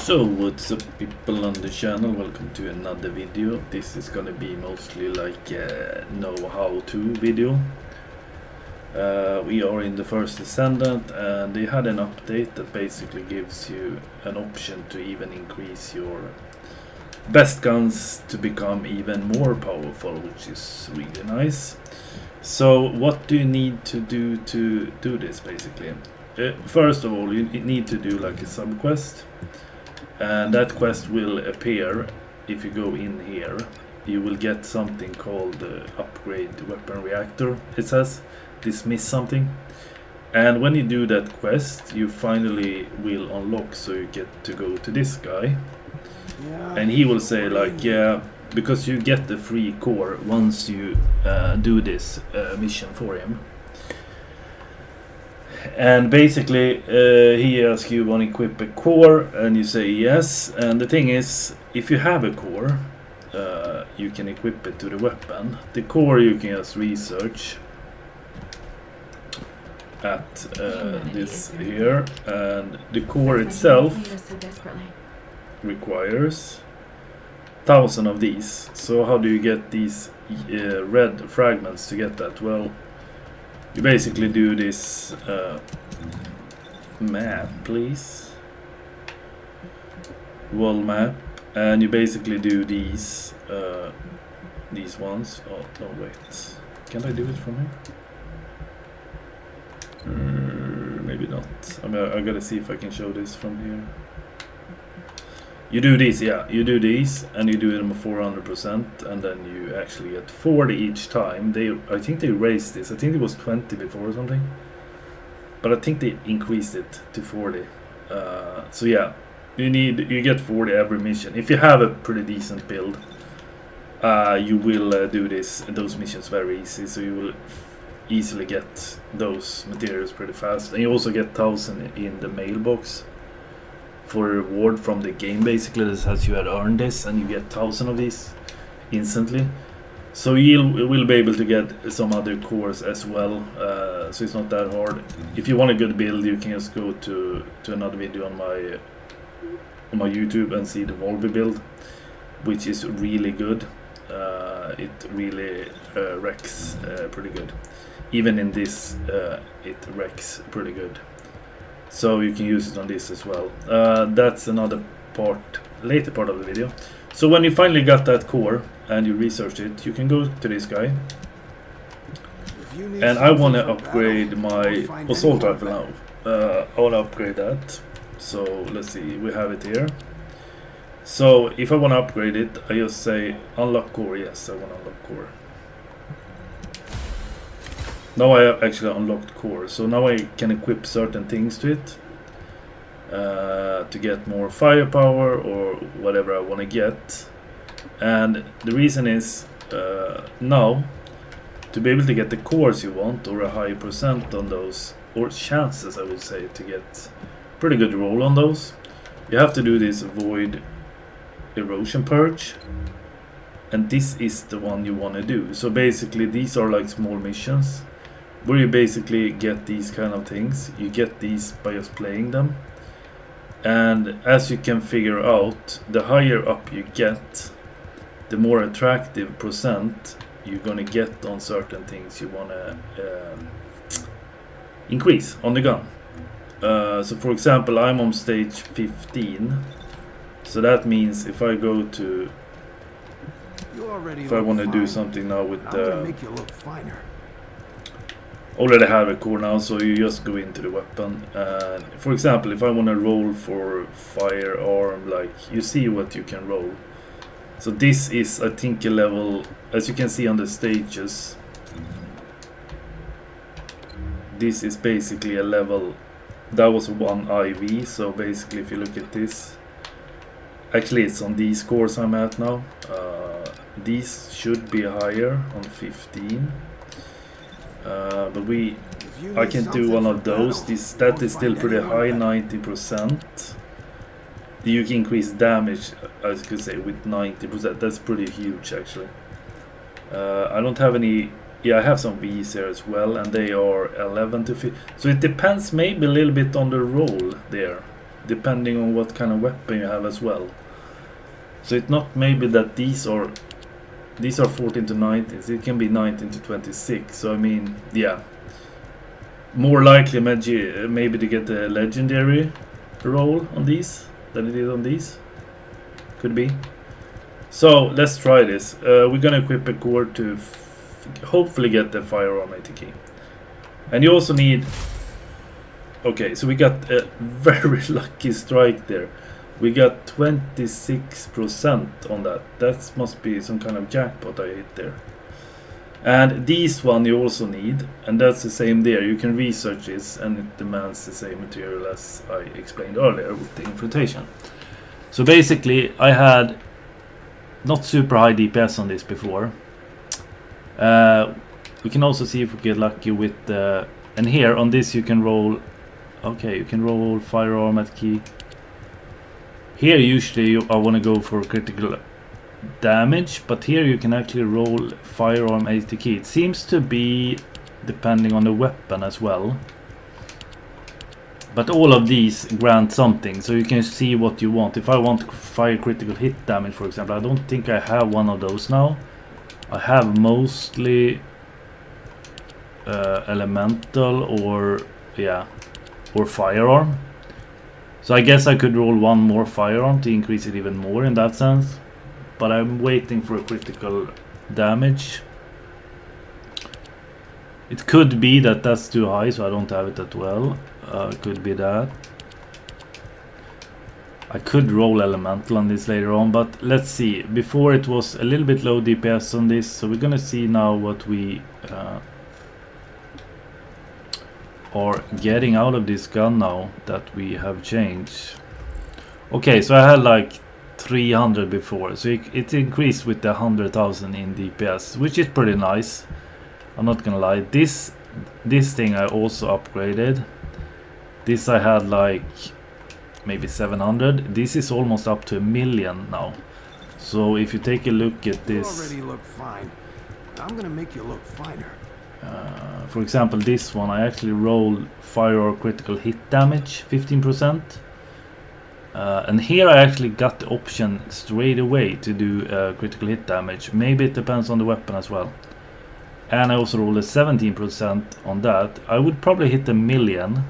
So what's up people on the channel, welcome to another video. This is gonna be mostly like a know-how-to video. We are in the first Descendant and they had an update that basically gives you an option to even increase your best guns to become even more powerful, which is really nice. So what do you need to do this basically? First of all, you need to do like a sub quest. And that quest will appear if you go in here. You will get something called upgrade weapon reactor. It says dismiss something, and when you do that quest you finally will unlock, so you get to go to this guy, and he will say like, yeah, because you get the free core once you do this mission for him. And basically he asks you want to equip a core and you say yes, and the thing is, if you have a core you can equip it to the weapon. The core you can just research at this here, and the core itself requires 1,000 of these. So how do you get these red fragments to get that? Well, you basically do this map, please, wall map, and you basically do these ones. Oh no, wait, can I do it from here? Maybe not. I mean, I gotta see if I can show this from here. You do these, yeah, you do these, and you do them 400%, and then you actually get 40 each time. I think they raised this. I think it was 20 before or something, but I think they increased it to 40. So yeah, you get 40 every mission. If you have a pretty decent build, you will do those missions very easy. So you will easily get those materials pretty fast, and you also get 1,000 in the mailbox for a reward from the game. Basically this says you had earned this, and you get 1,000 of these instantly. So you will be able to get some other cores as well, so it's not that hard. If you want a good build, you can just go to another video on my YouTube and see the Volby build, which is really good. It really wrecks pretty good. Even in this it wrecks pretty good. So you can use it on this as well. That's another later part of the video. So when you finally got that core and you research it, you can go to this guy. And I want to upgrade my assault rifle now. I want to upgrade that. So let's see, we have it here. So if I want to upgrade it, I just say unlock core. Yes, I want to unlock core. Now I have actually unlocked core, so now I can equip certain things to it to get more firepower or whatever I want to get. And the reason is now, to be able to get the cores you want, or a high percent on those, or chances I would say to get pretty good roll on those, you have to do this void erosion purge, and this is the one you want to do. So basically these are like small missions where you basically get these kind of things. You get these by just playing them, and as you can figure out, the higher up you get, the more attractive percent you're gonna get on certain things you wanna increase on the gun. So for example, I'm on stage 15, so that means if I go to, if I want to do something now with the, already have a core now, so you just go into the weapon. For example, if I want to roll for firearm, like, you see what you can roll. So this is, I think, a level, as you can see on the stages, this is basically a level, that was 1 IV. So basically if you look at this, actually it's on these cores I'm at now. These should be higher on 15. But I can do one of those. That is still pretty high, 90%. You can increase damage, as you could say, with 90%. That's pretty huge actually. I don't have any. Yeah, I have some V's here as well, and they are 11 to 15. So it depends maybe a little bit on the roll there. depending on what kind of weapon you have as well. So it's not maybe that these are 14 to 19, it can be 19 to 26. So I mean, yeah, more likely maybe to get a legendary roll on these than it is on these. Could be. So let's try this. We're gonna equip a core to hopefully get the firearm AT key. And you also need... Okay, so we got a very lucky strike there. We got 26% on that. That must be some kind of jackpot I hit there. And this one you also need, and that's the same there. You can research this, and it demands the same material as I explained earlier with the infiltration. So basically, I had not super high DPS on this before. We can also see if we get lucky with the... And here on this you can roll... Okay, you can roll firearm at key. Here usually I want to go for critical damage, but here you can actually roll firearm AT key. It seems to be depending on the weapon as well. But all of these grant something, so you can see what you want. If I want fire critical hit damage, for example, I don't think I have one of those now. I have mostly elemental or firearm. So I guess I could roll one more firearm to increase it even more in that sense. But I'm waiting for a critical damage. It could be that that's too high, so I don't have it that well. Could be that. I could roll elemental on this later on, but let's see. Before it was a little bit low DPS on this, so we're gonna see now what we are getting out of this gun now that we have changed. Okay, so I had like 300 before, so it increased with the 100,000 in DPS, which is pretty nice. I'm not gonna lie. This thing I also upgraded. This I had like maybe 700. This is almost up to 1 million now. So if you take a look at this, you already look fine. I'm gonna make you look finer. For example, this one I actually rolled fire or critical hit damage 15%. And here I actually got the option straight away to do critical hit damage. Maybe it depends on the weapon as well. And I also rolled a 17% on that. I would probably hit 1 million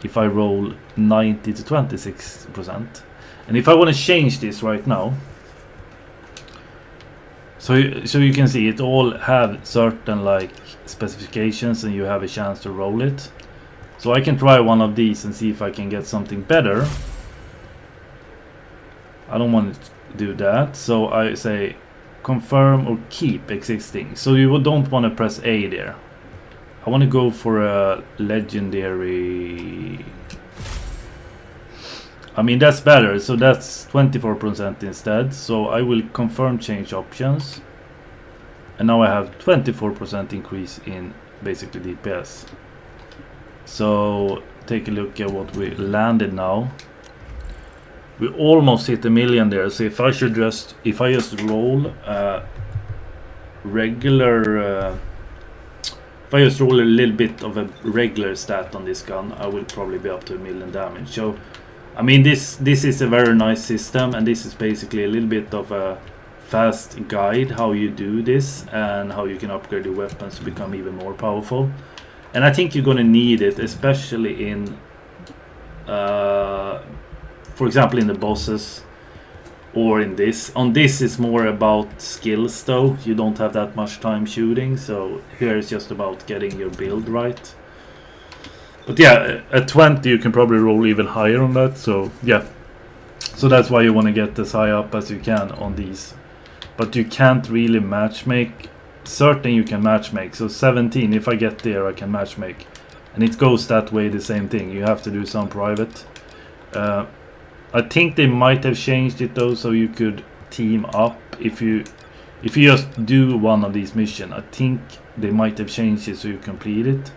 if I roll 90 to 26%. And if I want to change this right now, so you can see it all have certain like specifications, and you have a chance to roll it. So I can try one of these and see if I can get something better. I don't want to do that, so I say confirm or keep existing. So you don't want to press A there. I want to go for a legendary. I mean, that's better, so that's 24% instead. So I will confirm change options, and now I have 24% increase in basically DPS. So take a look at what we landed now. We almost hit 1 million there. So if I just roll regular, if I just roll a little bit of a regular stat on this gun, I will probably be up to 1 million damage. So I mean, this is a very nice system, and this is basically a little bit of a fast guide how you do this and how you can upgrade your weapons to become even more powerful. And I think you're gonna need it, especially in for example in the bosses, or in this. On this is more about skills though. You don't have that much time shooting, so here it's just about getting your build right. But yeah, at 20 you can probably roll even higher on that, so yeah. So that's why you want to get as high up as you can on these. But you can't really matchmake. Certain you can matchmake, so 17, if I get there I can matchmake. And it goes that way, the same thing. You have to do some private. I think they might have changed it though, so you could team up if you just do one of these missions. I think they might have changed it so you complete it.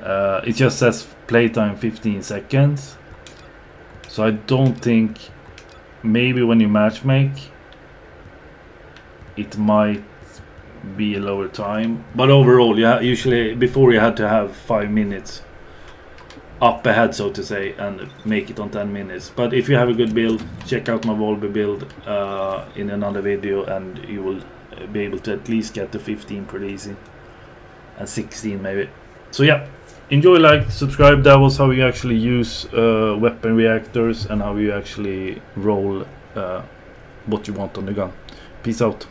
It just says playtime 15 seconds. So I don't think, maybe when you matchmake it might be a lower time. But overall, yeah, usually before you had to have 5 minutes up ahead, so to say, and make it on 10 minutes. But if you have a good build, check out my Volby build in another video, and you will be able to at least get to 15 pretty easy, and 16 maybe. So yeah, enjoy, like, subscribe. That was how you actually use weapon reactors and how you actually roll what you want on the gun. Peace out.